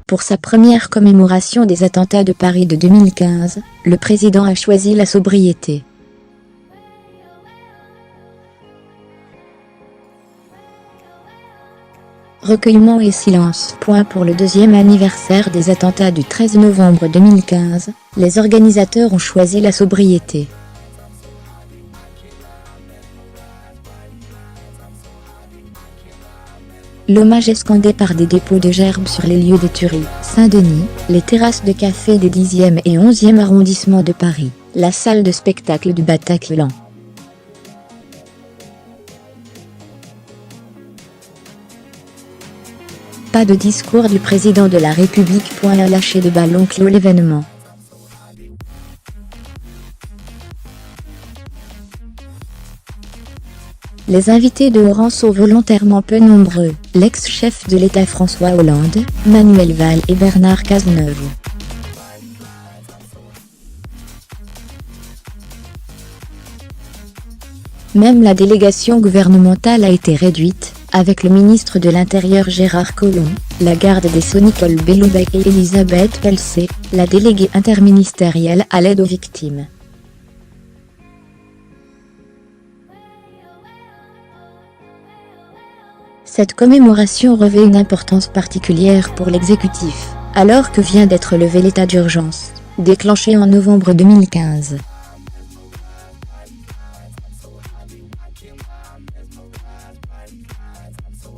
Pour sa première commémoration des attentats de Paris de 2015, le président a choisi la sobriété. Recueillement et silence. Pour le deuxième anniversaire des attentats du 13 novembre 2015, les organisateurs ont choisi la sobriété. L'hommage est scandé par des dépôts de gerbes sur les lieux des tueries. Saint-Denis, les terrasses de café des 10e et 11e arrondissements de Paris, la salle de spectacle du Bataclan. Pas de discours du président de la République. Un lâcher de ballon clôt l'événement. Les invités de haut rang sont volontairement peu nombreux, l'ex-chef de l'État François Hollande, Manuel Valls et Bernard Cazeneuve. Même la délégation gouvernementale a été réduite, avec le ministre de l'Intérieur Gérard Collomb, la garde des Sceaux Nicole Belloubet et Elisabeth Pelcet, la déléguée interministérielle à l'aide aux victimes. Cette commémoration revêt une importance particulière pour l'exécutif, alors que vient d'être levé l'état d'urgence, déclenché en novembre 2015.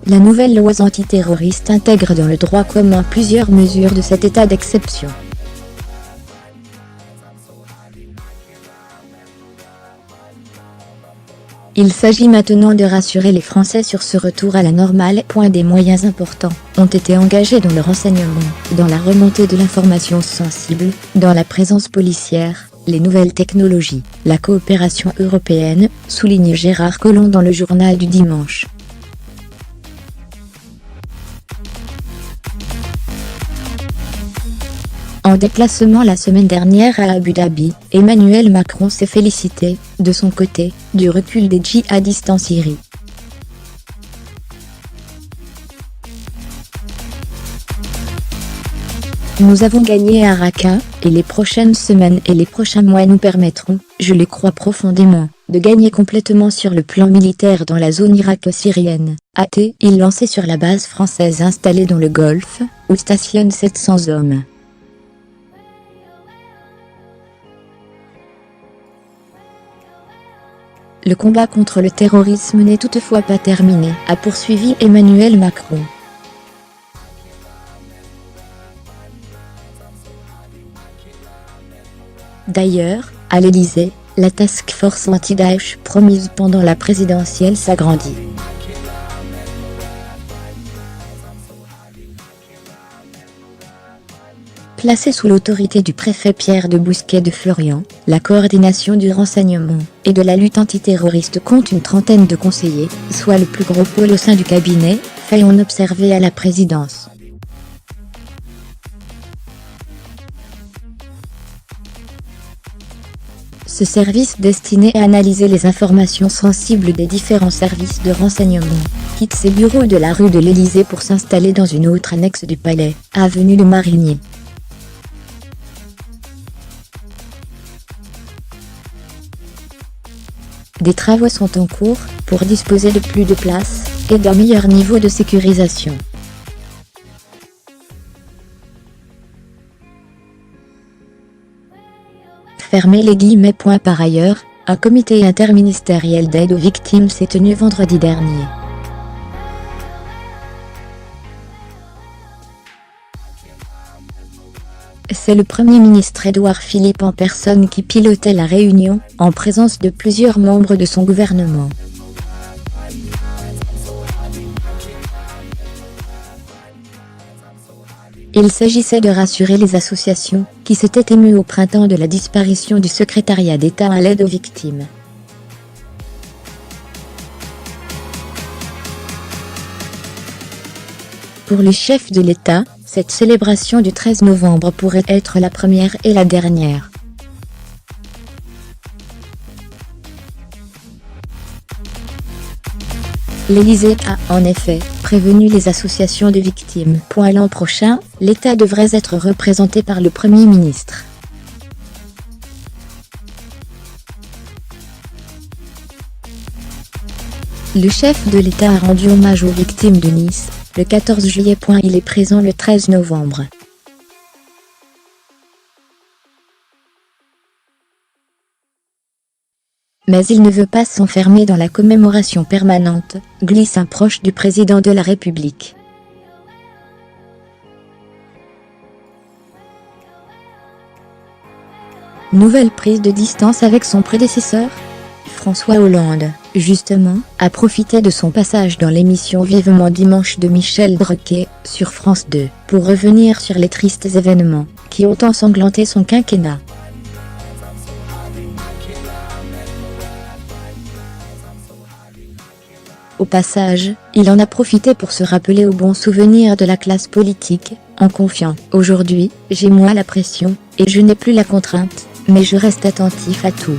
La nouvelle loi antiterroriste intègre dans le droit commun plusieurs mesures de cet état d'exception. Il s'agit maintenant de rassurer les Français sur ce retour à la normale. Des moyens importants ont été engagés dans le renseignement, dans la remontée de l'information sensible, dans la présence policière, les nouvelles technologies, la coopération européenne, souligne Gérard Collomb dans le journal du dimanche. En déplacement la semaine dernière à Abu Dhabi, Emmanuel Macron s'est félicité, de son côté, du recul des djihadistes en Syrie. Nous avons gagné à Raqqa, et les prochaines semaines et les prochains mois nous permettront, je le crois profondément, de gagner complètement sur le plan militaire dans la zone irako-syrienne, a-t-il lancé sur la base française installée dans le Golfe, où stationnent 700 hommes. Le combat contre le terrorisme n'est toutefois pas terminé, a poursuivi Emmanuel Macron. D'ailleurs, à l'Élysée, la task force anti-Daesh promise pendant la présidentielle s'agrandit. Placée sous l'autorité du préfet Pierre de Bousquet de Florian, la coordination du renseignement et de la lutte antiterroriste compte une trentaine de conseillers, soit le plus gros pôle au sein du cabinet, fait-on observer à la présidence. Ce service destiné à analyser les informations sensibles des différents services de renseignement quitte ses bureaux de la rue de l'Élysée pour s'installer dans une autre annexe du palais, avenue de Marigny. Des travaux sont en cours, pour disposer de plus de place, et d'un meilleur niveau de sécurisation. Fermez les guillemets. Par ailleurs, un comité interministériel d'aide aux victimes s'est tenu vendredi dernier. C'est le Premier ministre Édouard Philippe en personne qui pilotait la réunion, en présence de plusieurs membres de son gouvernement. Il s'agissait de rassurer les associations, qui s'étaient émues au printemps de la disparition du secrétariat d'État à l'aide aux victimes. Pour les chefs de l'État, cette célébration du 13 novembre pourrait être la première et la dernière. L'Élysée a, en effet, prévenu les associations de victimes. L'an prochain, l'État devrait être représenté par le Premier ministre. Le chef de l'État a rendu hommage aux victimes de Nice, le 14 juillet. Il est présent le 13 novembre. Mais il ne veut pas s'enfermer dans la commémoration permanente, glisse un proche du président de la République. Nouvelle prise de distance avec son prédécesseur ? François Hollande, justement, a profité de son passage dans l'émission Vivement Dimanche de Michel Drucker, sur France 2, pour revenir sur les tristes événements qui ont ensanglanté son quinquennat. Au passage, il en a profité pour se rappeler aux bons souvenirs de la classe politique, en confiant « Aujourd'hui, j'ai moins la pression, et je n'ai plus la contrainte, mais je reste attentif à tout ».